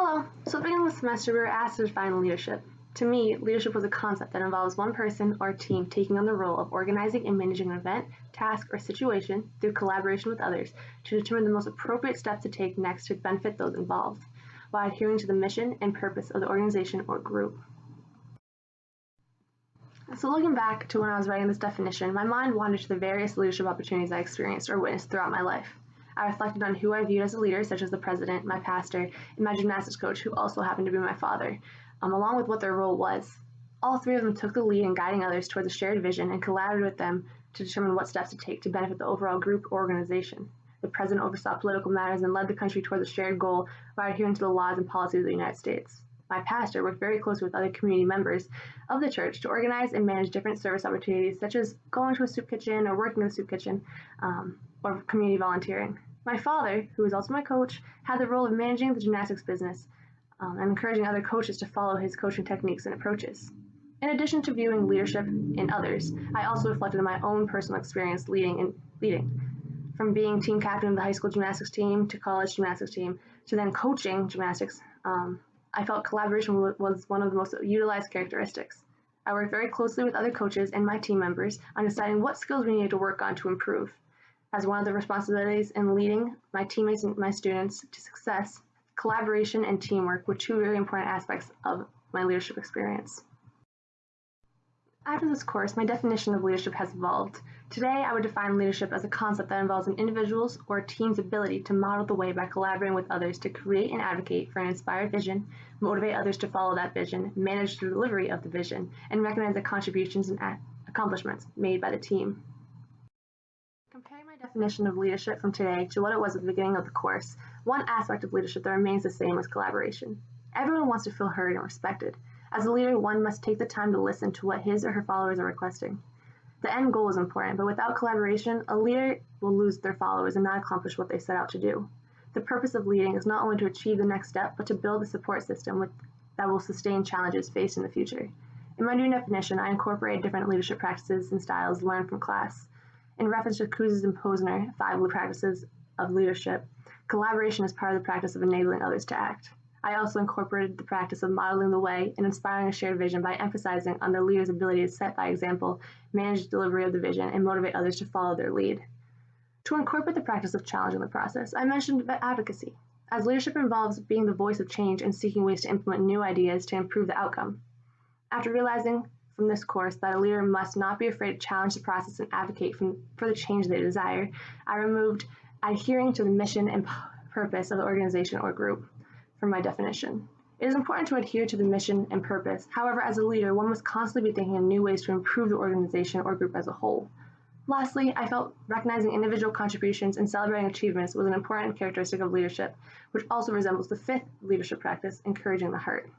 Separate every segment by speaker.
Speaker 1: Hello. So at the beginning of the semester, we were asked to define leadership. To me, leadership was a concept that involves one person or team taking on the role of organizing and managing an event, task, or situation through collaboration with others to determine the most appropriate steps to take next to benefit those involved, while adhering to the mission and purpose of the organization or group. So looking back to when I was writing this definition, my mind wandered to the various leadership opportunities I experienced or witnessed throughout my life. I reflected on who I viewed as a leader, such as the president, my pastor, and my gymnastics coach, who also happened to be my father, along with what their role was. All three of them took the lead in guiding others towards a shared vision and collaborated with them to determine what steps to take to benefit the overall group or organization. The president oversaw political matters and led the country towards a shared goal by adhering to the laws and policies of the United States. My pastor worked very closely with other community members of the church to organize and manage different service opportunities, such as going to a soup kitchen or working in a soup kitchen, or community volunteering. My father, who was also my coach, had the role of managing the gymnastics business and encouraging other coaches to follow his coaching techniques and approaches. In addition to viewing leadership in others, I also reflected on my own personal experience leading. From being team captain of the high school gymnastics team to college gymnastics team to then coaching gymnastics, I felt collaboration was one of the most utilized characteristics. I worked very closely with other coaches and my team members on deciding what skills we needed to work on to improve. As one of the responsibilities in leading my teammates and my students to success, collaboration and teamwork were two very important aspects of my leadership experience. After this course, my definition of leadership has evolved. Today, I would define leadership as a concept that involves an individual's or a team's ability to model the way by collaborating with others to create and advocate for an inspired vision, motivate others to follow that vision, manage the delivery of the vision, and recognize the contributions and accomplishments made by the team. Comparing my definition of leadership from today to what it was at the beginning of the course, one aspect of leadership that remains the same is collaboration. Everyone wants to feel heard and respected. As a leader, one must take the time to listen to what his or her followers are requesting. The end goal is important, but without collaboration, a leader will lose their followers and not accomplish what they set out to do. The purpose of leading is not only to achieve the next step, but to build a support system that will sustain challenges faced in the future. In my new definition, I incorporated different leadership practices and styles learned from class. In reference to Cruz's and Posner 5 practices of leadership, collaboration is part of the practice of enabling others to act. I also incorporated the practice of modeling the way and inspiring a shared vision by emphasizing on the leader's ability to set by example, manage the delivery of the vision, and motivate others to follow their lead. To incorporate the practice of challenging the process, I mentioned advocacy, as leadership involves being the voice of change and seeking ways to implement new ideas to improve the outcome. After realizing from this course that a leader must not be afraid to challenge the process and advocate for the change they desire, I removed adhering to the mission and purpose of the organization or group from my definition. It is important to adhere to the mission and purpose. However, as a leader, one must constantly be thinking of new ways to improve the organization or group as a whole. Lastly, I felt recognizing individual contributions and celebrating achievements was an important characteristic of leadership, which also resembles the 5th leadership practice, encouraging the heart.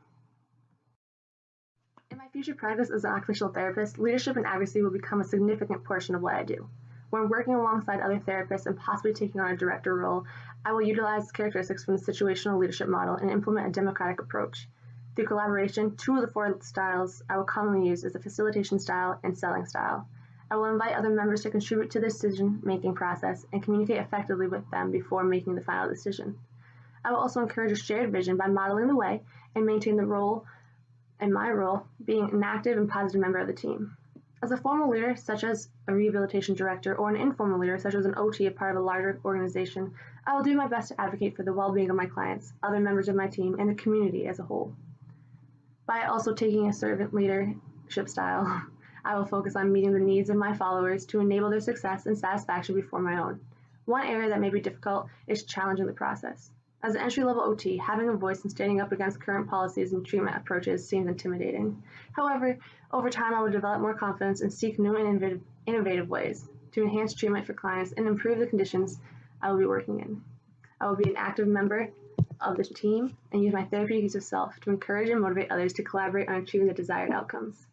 Speaker 1: In my future practice as an occupational therapist, leadership and advocacy will become a significant portion of what I do. When working alongside other therapists and possibly taking on a director role, I will utilize characteristics from the situational leadership model and implement a democratic approach. Through collaboration, 2 of the 4 styles I will commonly use is the facilitation style and selling style. I will invite other members to contribute to the decision-making process and communicate effectively with them before making the final decision. I will also encourage a shared vision by modeling the way and maintain the role and my role being an active and positive member of the team. As a formal leader, such as a rehabilitation director, or an informal leader, such as an OT, a part of a larger organization, I will do my best to advocate for the well-being of my clients, other members of my team, and the community as a whole. By also taking a servant leadership style, I will focus on meeting the needs of my followers to enable their success and satisfaction before my own. One area that may be difficult is challenging the process. As an entry-level OT, having a voice and standing up against current policies and treatment approaches seems intimidating. However, over time I will develop more confidence and seek new and innovative ways to enhance treatment for clients and improve the conditions I will be working in. I will be an active member of the team and use my therapeutic use of self to encourage and motivate others to collaborate on achieving the desired outcomes.